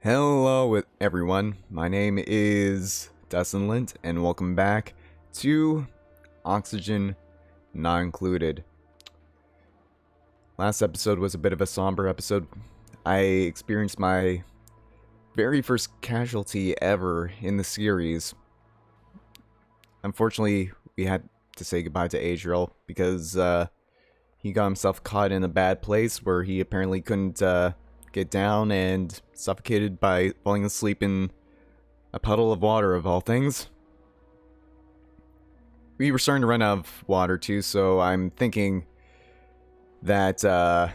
Hello everyone, my name is DustInLint and welcome back to Oxygen Not Included. Last episode was a bit of a somber episode. I experienced my very first casualty ever in the series. Unfortunately, we had to say goodbye to Adriel because he got himself caught in a bad place where he apparently couldn't get down and suffocated by falling asleep in a puddle of water, of all things. We were starting to run out of water too, so I'm thinking that that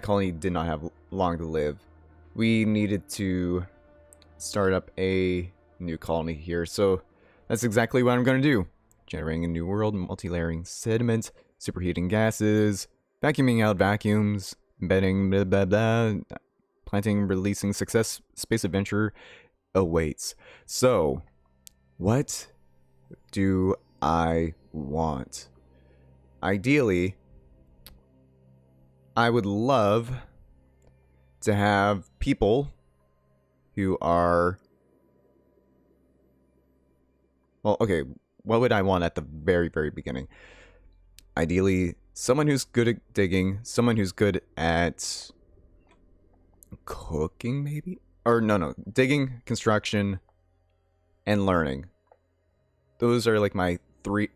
colony did not have long to live. We needed to start up a new colony here, so that's exactly what I'm going to do. Generating a new world, multi-layering sediment, superheating gases, vacuuming out vacuums, embedding blah blah blah, planting, releasing success, space adventure awaits. So, what do I want? Ideally, I would love to have people who are... Well, okay, what would I want at the very, very beginning? Ideally, someone who's good at digging, someone who's good at cooking, maybe? Or no, digging, construction, and learning. Those are like my three...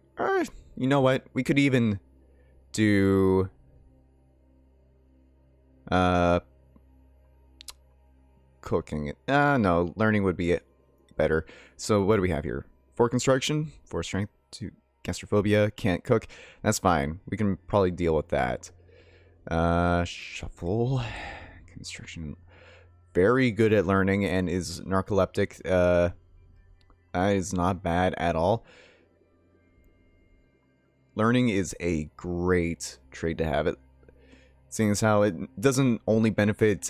you know what? We could even do... cooking. No, learning would be better. So what do we have here? 4 construction, 4 strength, 2 gastrophobia, can't cook. That's fine. We can probably deal with that. Shuffle. Construction. Very good at learning and is narcoleptic. That is not bad at all. Learning is a great trait to have. It, seeing as how it doesn't only benefit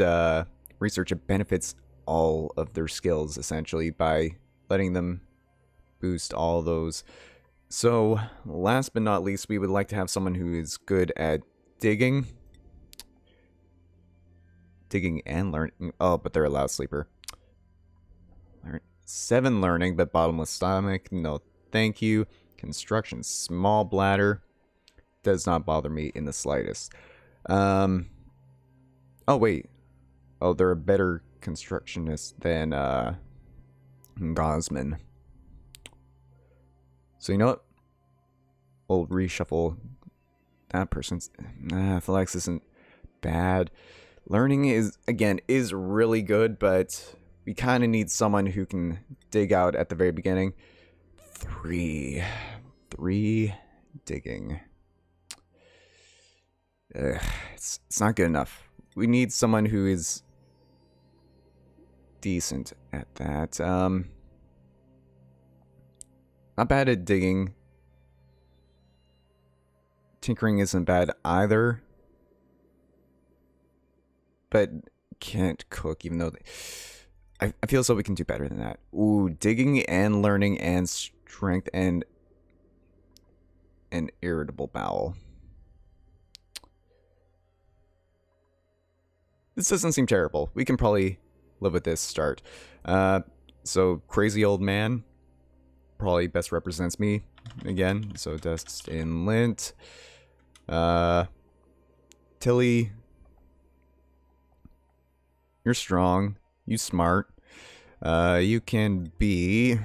research, it benefits all of their skills, essentially, by letting them boost all those. So, last but not least, we would like to have someone who is good at digging. Digging and learning. Oh, but they're a loud sleeper. 7 learning, but bottomless stomach. No, thank you. Construction, small bladder. Does not bother me in the slightest. Oh, wait. Oh, they're a better constructionist than Gosman. So you know what? We'll reshuffle that person's... Flex isn't bad. Learning is, again, is really good, but we kind of need someone who can dig out at the very beginning. 3 digging. It's not good enough. We need someone who is decent at that. Not bad at digging. Tinkering isn't bad either. But can't cook, even though I feel as though we can do better than that. Ooh, digging and learning and strength and an irritable bowel. This doesn't seem terrible. We can probably live with this start. So crazy old man probably best represents me again. So DustInLint. Tilly, you're strong. You smart. You can be...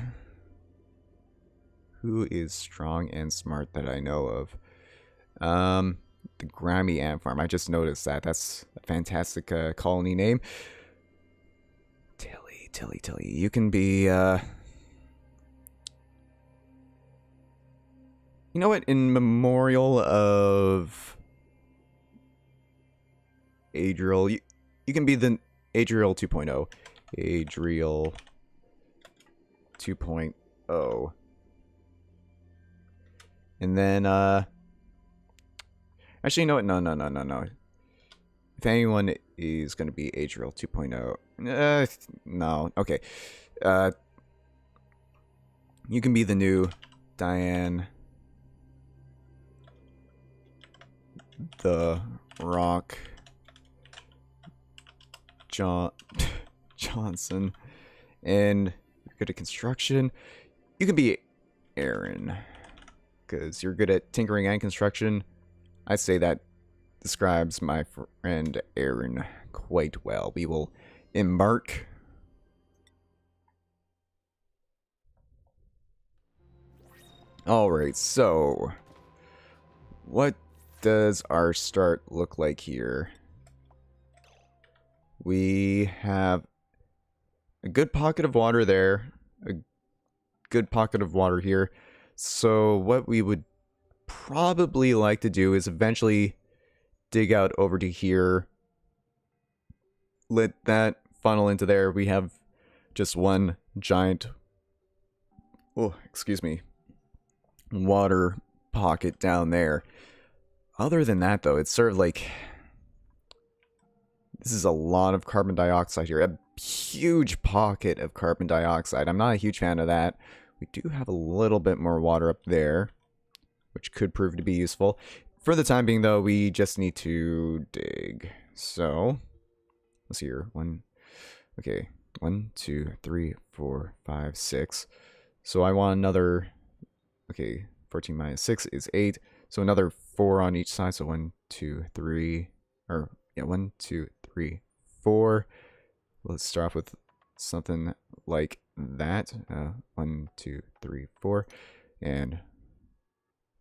Who is strong and smart that I know of? The Grammy Ant Farm. I just noticed that. That's a fantastic colony name. Tilly. You can be... You know what? In memorial of Adriel, you can be the Adriel 2.0. Adriel 2.0. And then, actually, you know what? No. If anyone is going to be Adriel 2.0, no. Okay. You can be the new Diane the Rock Johnson. And you're good at construction. You can be Aaron, because you're good at tinkering and construction. I say that describes my friend Aaron quite well. We will embark. Alright, so what does our start look like here? We have a good pocket of water there, a good pocket of water here. So what we would probably like to do is eventually dig out over to here, let that funnel into there. We have just one giant, oh, excuse me, water pocket down there. Other than that, though, it's sort of like, this is a lot of carbon dioxide here. A huge pocket of carbon dioxide. I'm not a huge fan of that. We do have a little bit more water up there, which could prove to be useful. For the time being, though, we just need to dig. So, let's see here. Okay, 1, 2, 3, 4, 5, 6. So I want another, okay, 14 minus 6 is 8. So another 4 on each side. So 1, 2, 3, or yeah, 1, 2, 3, 4. Let's start off with something like that. 1, 2, 3, 4, and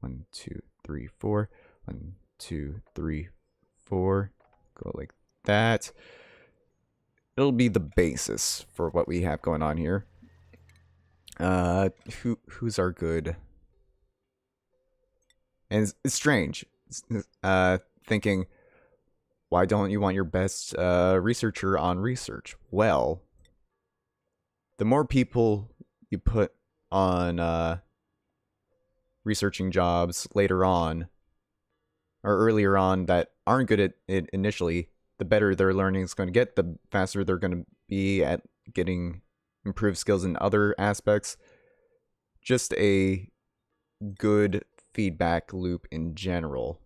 1, 2, 3, 4. 1, 2, 3, 4. Go like that. It'll be the basis for what we have going on here. Who's our good? And it's strange. Thinking, why don't you want your best researcher on research? Well, the more people you put on researching jobs later on, or earlier on, that aren't good at it initially, the better their learning is going to get, the faster they're going to be at getting improved skills in other aspects. Just a good feedback loop in general.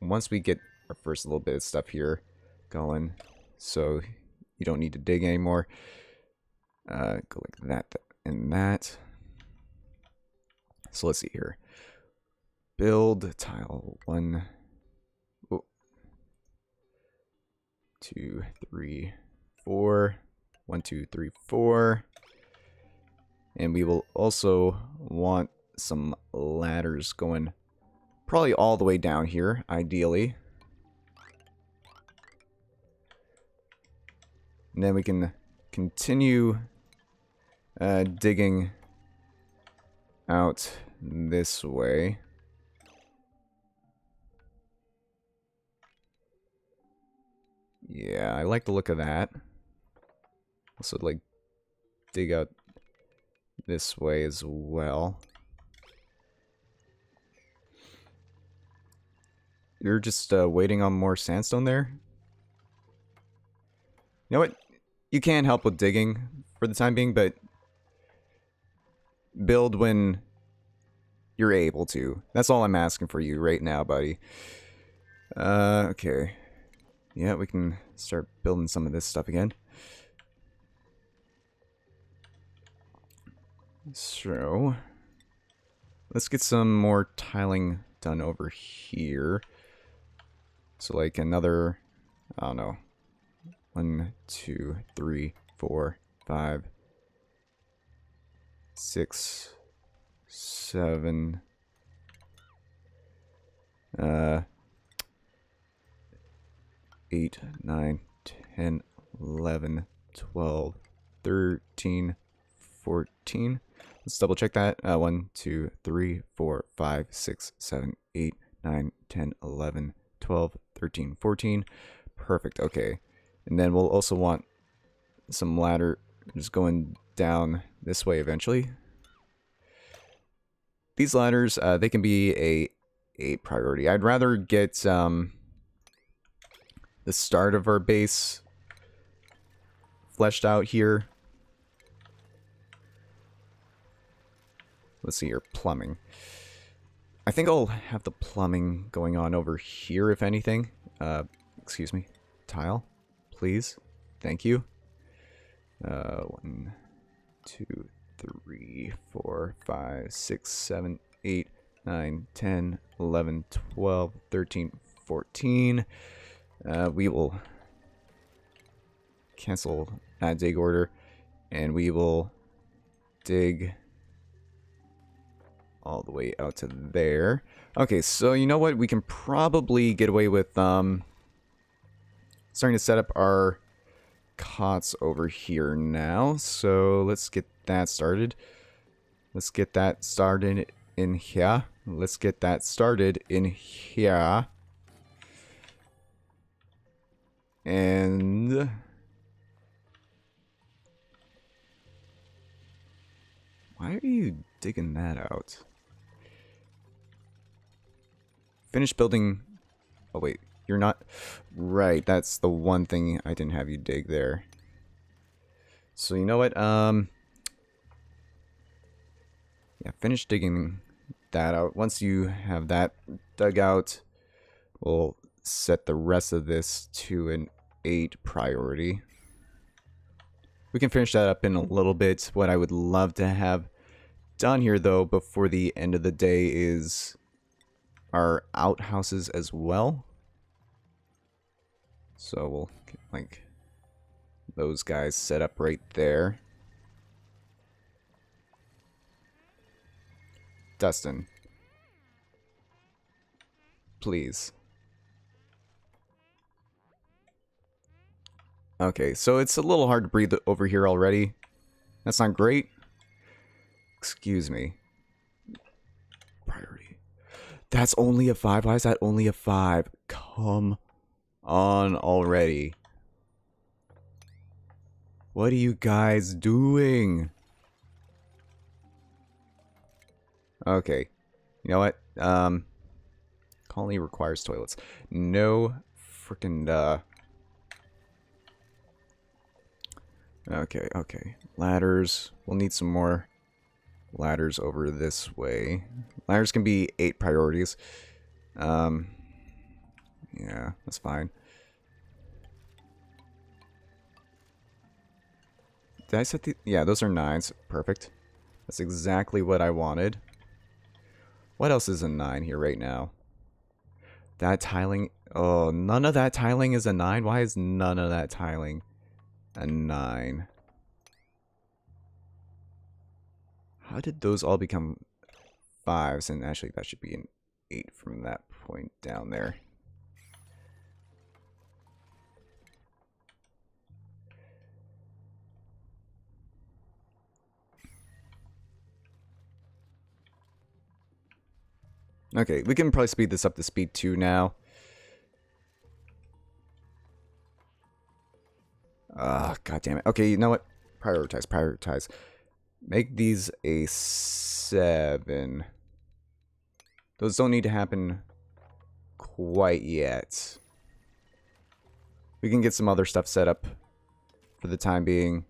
Once we get our first little bit of stuff here going, so you don't need to dig anymore, go like that and that. So let's see here. Build tile 1, 2, 3, 4. 1, 2, 3, 4. And we will also want some ladders going probably all the way down here, ideally. And then we can continue digging out this way. Yeah, I like the look of that. Also, like, dig out this way as well. You're just waiting on more sandstone there? You know what? You can't help with digging for the time being, but build when you're able to. That's all I'm asking for you right now, buddy. Okay. Yeah, we can start building some of this stuff again. So, let's get some more tiling done over here. So like another, I don't know, 1, 2, 3, 4, 5, 6, 7, 8, 9, 10, 11, 12, 13, 14. Let's double check that. 1, 2, 3, 4, 5, 6, 7, 8, 9, 10, 11, 12, 13, 14. Perfect. Okay. And then we'll also want some ladder just going down this way eventually. These ladders, they can be a priority. I'd rather get the start of our base fleshed out here. Let's see here, plumbing. I think I'll have the plumbing going on over here, if anything. Excuse me. Tile, please. Thank you. 1, 2, 3, 4, 5, 6, 7, 8, 9, 10, 11, 12, 13, 14. We will cancel that dig order, and we will dig all the way out to there. Okay, so you know what? We can probably get away with starting to set up our cots over here now. So let's get that started. Let's get that started in here. Let's get that started in here. And why are you digging that out? Finish building. Oh wait, you're not. Right, that's the one thing I didn't have you dig there. So you know what? Yeah, finish digging that out. Once you have that dug out, we'll set the rest of this to an 8 priority. We can finish that up in a little bit. What I would love to have done here, though, before the end of the day is our outhouses as well. So we'll get, like, those guys set up right there. Dustin, please. Okay, so it's a little hard to breathe over here already. That's not great. Excuse me. Priority. That's only a 5. Why is that only a 5? Come on already. What are you guys doing? Okay. You know what? Colony requires toilets. No freaking Okay. Ladders. We'll need some more ladders over this way. Ladders can be 8 priorities. Yeah, that's fine. Did I set the... Yeah, those are 9s. Perfect. That's exactly what I wanted. What else is a 9 here right now? That tiling... Oh, none of that tiling is a 9? Why is none of that tiling a 9? How did those all become 5s? And actually, that should be an 8 from that point down there. Okay, we can probably speed this up to speed 2 now. God damn it. Okay, you know what? Prioritize. Make these a 7. Those don't need to happen quite yet. We can get some other stuff set up for the time being.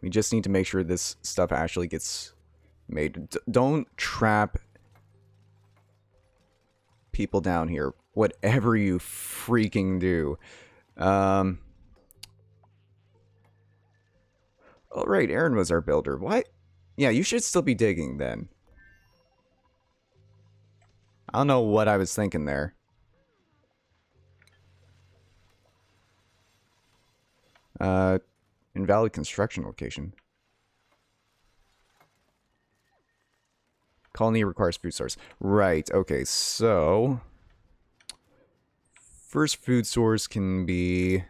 We just need to make sure this stuff actually gets made. Don't trap people down here. Whatever you freaking do. Oh, right, Aaron was our builder. Why? Yeah, you should still be digging then. I don't know what I was thinking there. Invalid construction location. Colony requires food source. Right, okay, so... First food source can be...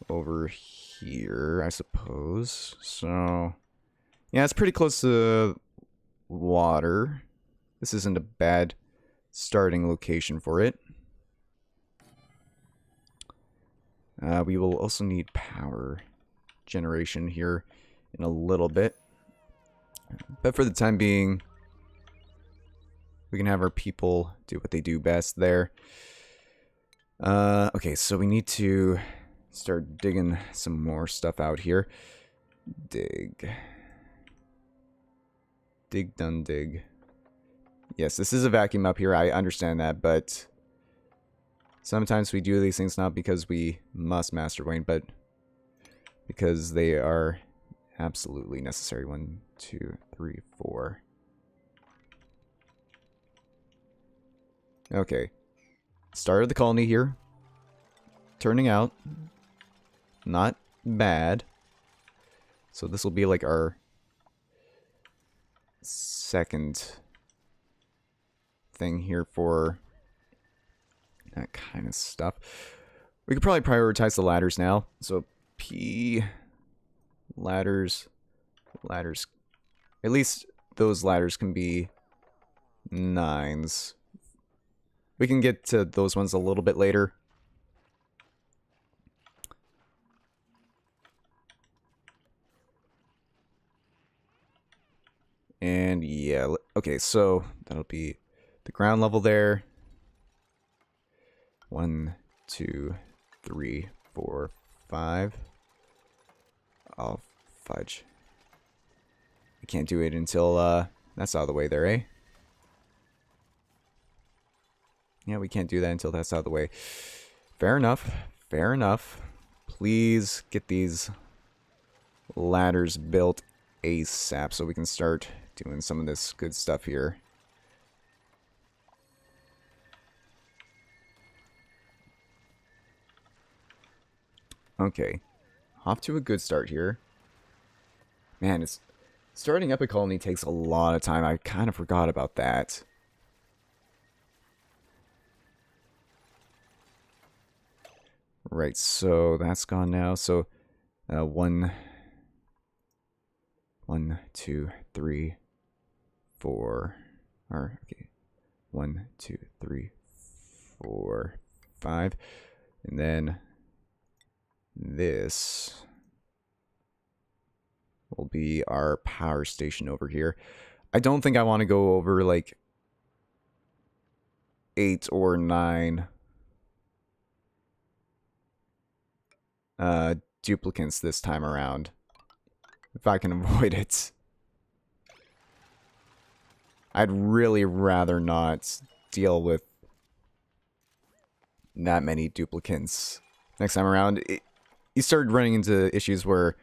over here, I suppose. So... Yeah, it's pretty close to water. This isn't a bad starting location for it. We will also need power generation here in a little bit. But for the time being, we can have our people do what they do best there. Okay, so we need to start digging some more stuff out here. Dig. Dig, done, dig. Yes, this is a vacuum up here. I understand that, but sometimes we do these things not because we must master Wayne, but because they are absolutely necessary. 1, 2, 3, 4. Okay. Start of the colony here. Turning out not bad. So this will be like our second thing here for that kind of stuff. We could probably prioritize the ladders now. So P ladders, at least those ladders can be 9s. We can get to those ones a little bit later. And yeah, okay, so that'll be the ground level there. 1, 2, 3, 4, 5. Oh, fudge. I can't do it until that's out of the way there, eh? Yeah, we can't do that until that's out of the way. Fair enough. Fair enough. Please get these ladders built ASAP so we can start doing some of this good stuff here. Okay. Off to a good start here. Man, starting up a colony takes a lot of time. I kind of forgot about that. Right, so that's gone now. So, 1, 2, 3, 4. Or, okay. 1, 2, 3, 4, 5. And then this will be our power station over here. I don't think I want to go over like 8 or 9 duplicants this time around, if I can avoid it. I'd really rather not deal with that many duplicants next time around. You start running into issues where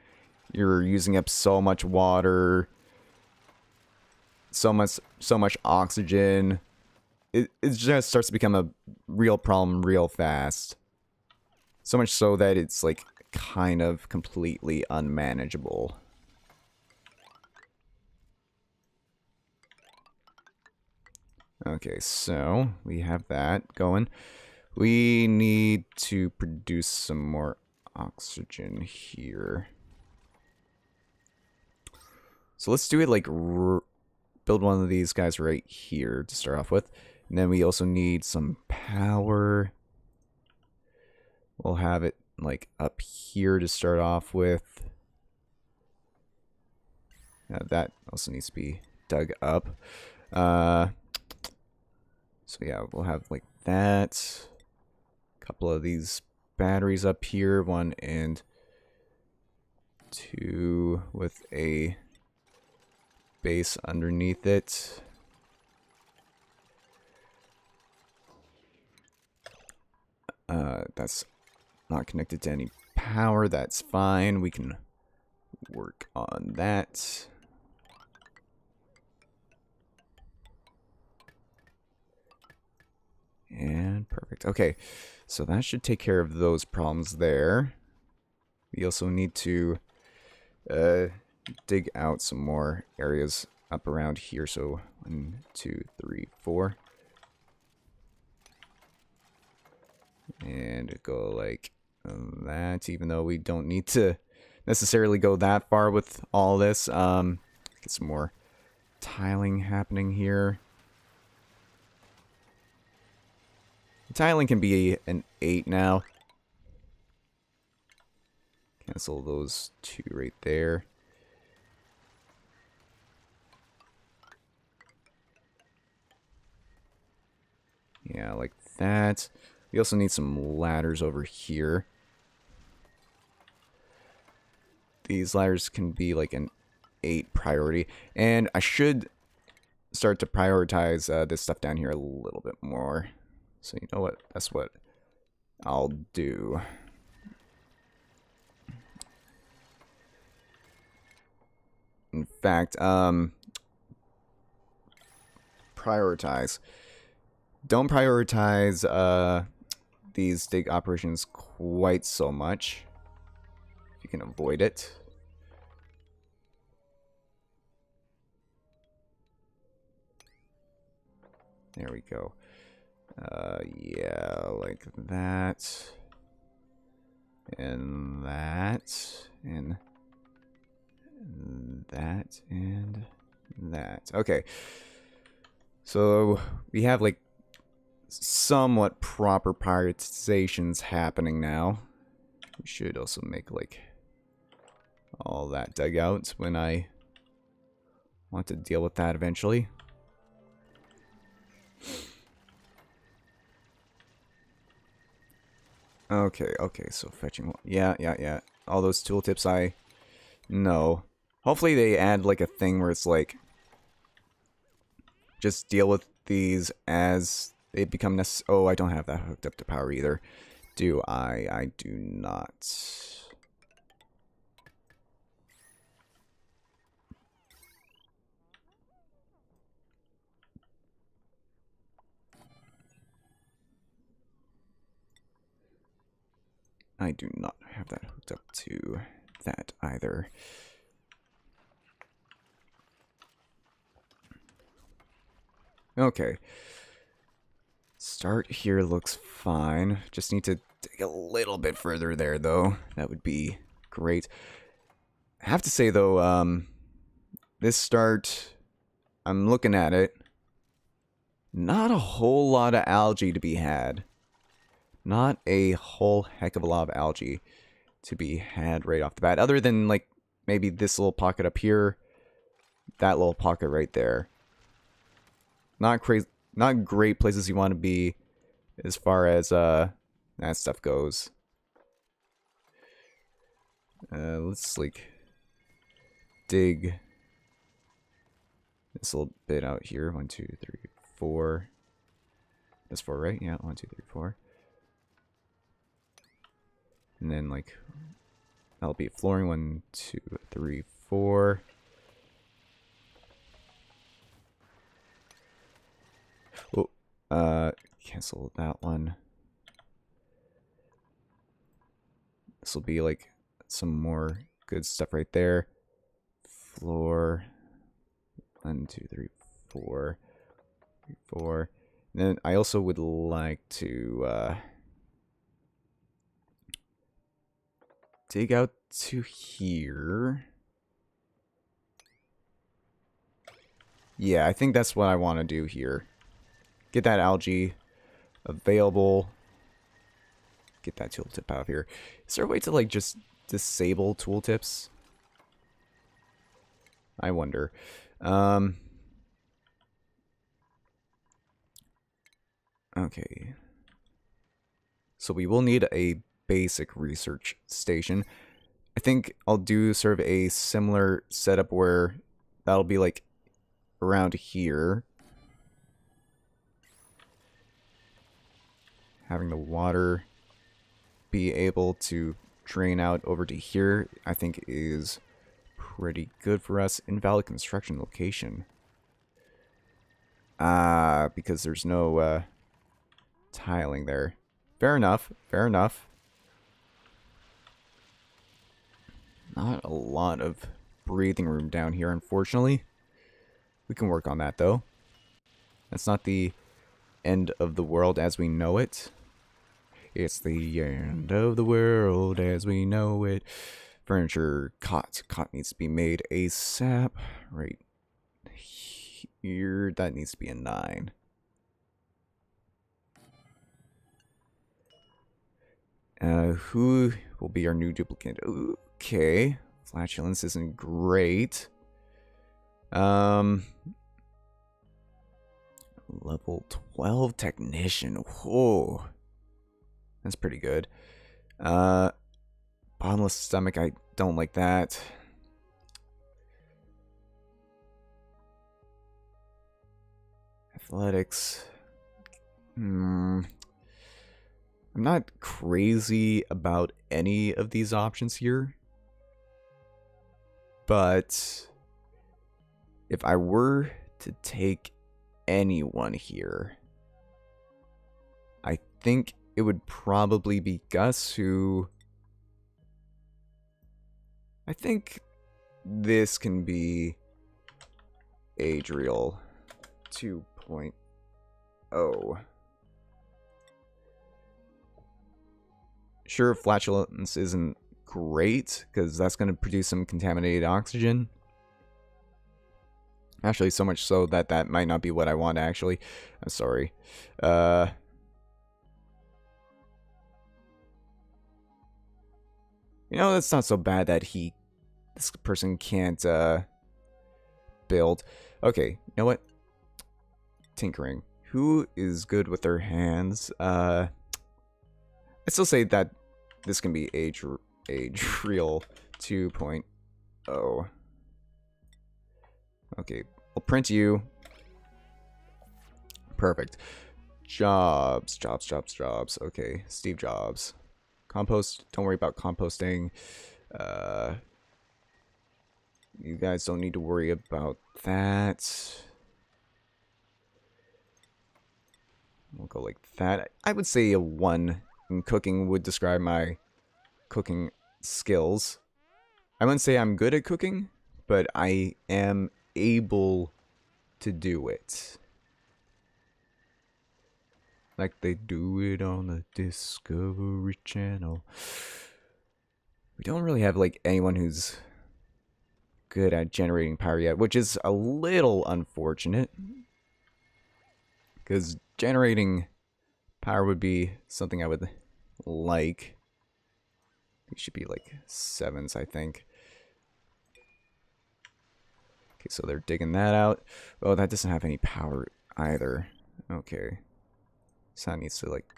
you're using up so much water, so much oxygen. It just starts to become a real problem real fast. So much so that it's like kind of completely unmanageable. Okay, so we have that going. We need to produce some more oxygen here. So let's do it like build one of these guys right here to start off with. And then we also need some power. We'll have it like up here to start off with. That also needs to be dug up. So yeah, we'll have like that. A couple of these batteries up here, 1 and 2 with a base underneath it. That's not connected to any power. That's fine. We can work on that. And perfect. Okay, so that should take care of those problems there. We also need to dig out some more areas up around here. So 1, 2, 3, 4. And go like that, even though we don't need to necessarily go that far with all this. Get some more tiling happening here. Tiling can be an 8 now. Cancel those 2 right there. Yeah, like that. We also need some ladders over here. These ladders can be like an 8 priority. And I should start to prioritize this stuff down here a little bit more. So you know what? That's what I'll do. In fact, prioritize. Don't prioritize these dig operations quite so much. If you can avoid it. There we go. Yeah, like that. And that. And that. And that. Okay. So we have like somewhat proper prioritizations happening now. We should also make like all that dugouts when I want to deal with that eventually. Okay, so fetching. Yeah. All those tooltips I know. Hopefully they add like a thing where it's like just deal with these as they become necessary. Oh, I don't have that hooked up to power either. Do I? I do not. I do not have that hooked up to that either. Okay. Start here looks fine. Just need to dig a little bit further there, though. That would be great. I have to say, though, this start, I'm looking at it. Not a whole lot of algae to be had. Not a whole heck of a lot of algae to be had right off the bat. Other than, like, maybe this little pocket up here. That little pocket right there. Not crazy. Not great places you want to be as far as that stuff goes. Let's like dig this little bit out here. 1, 2, 3, 4. That's 4, right? Yeah, 1, 2, 3, 4. And then like that'll be flooring. 1, 2, 3, 4. Oh, cancel that one. This will be like some more good stuff right there. Floor. 1, 2, 3, 4. 3, 4. And then I also would like to dig out to here. Yeah, I think that's what I want to do here. Get that algae available. Get that tooltip out of here. Is there a way to like just disable tooltips? I wonder. Okay. So we will need a basic research station. I think I'll do sort of a similar setup where that'll be like around here. Having the water be able to drain out over to here, I think is pretty good for us. Invalid construction location. Because there's no tiling there. Fair enough. Fair enough. Not a lot of breathing room down here, unfortunately. We can work on that, though. That's not the end of the world as we know it. It's the end of the world as we know it. Furniture, cot. Cot needs to be made ASAP. Right here. That needs to be a 9. Who will be our new duplicate? Okay. Flatulence isn't great. Level 12 technician. Whoa. That's pretty good. Bottomless stomach, I don't like that. athletics. I'm not crazy about any of these options here. But if I were to take anyone here, I think it would probably be Gus, who... I think this can be Adriel 2.0. Sure, flatulence isn't great, because that's going to produce some contaminated oxygen. Actually, so much so that that might not be what I want, actually. I'm sorry. You know, that's not so bad that this person can't, build. Okay, you know what? Tinkering. Who is good with their hands? I'd still say that this can be Adriel 2.0. Okay, I'll print you. Perfect. Jobs. Okay, Steve Jobs. Compost, don't worry about composting. You guys don't need to worry about that. We'll go like that. I would say a 1 in cooking would describe my cooking skills. I wouldn't say I'm good at cooking, but I am able to do it. Like they do it on the Discovery Channel. We don't really have like anyone who's good at generating power yet, which is a little unfortunate. Because generating power would be something I would like. It should be like 7s, I think. Okay, so they're digging that out. Oh, that doesn't have any power either. Okay. So that needs to like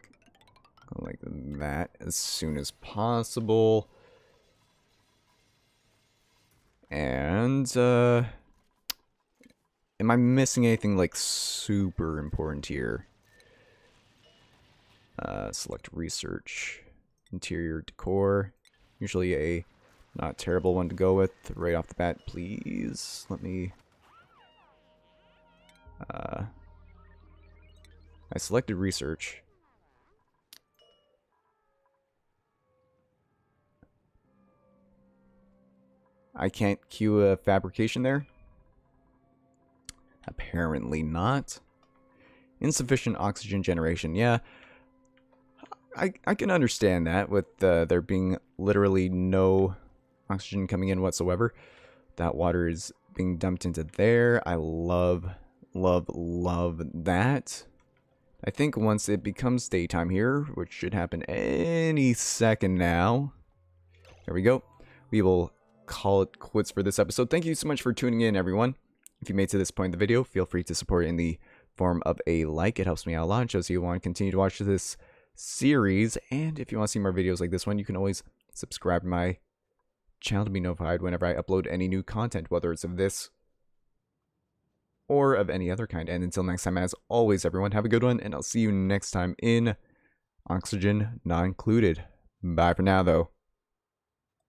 go like that as soon as possible. And am I missing anything like super important here? Select research, interior decor. Usually a not terrible one to go with right off the bat. Please let me. I selected research. I can't queue a fabrication there. Apparently not. Insufficient oxygen generation. Yeah, I can understand that with there being literally no oxygen coming in whatsoever. That water is being dumped into there. I love that. I think once it becomes daytime here, which should happen any second now. There we go. We will call it quits for this episode. Thank you so much for tuning in, everyone. If you made it to this point in the video, feel free to support it in the form of a like. It helps me out a lot. It shows you want to continue to watch this series. And if you want to see more videos like this one, you can always subscribe to my channel to be notified whenever I upload any new content, whether it's of this or of any other kind. And until next time, as always, everyone, have a good one, and I'll see you next time in Oxygen Not Included. Bye for now, though.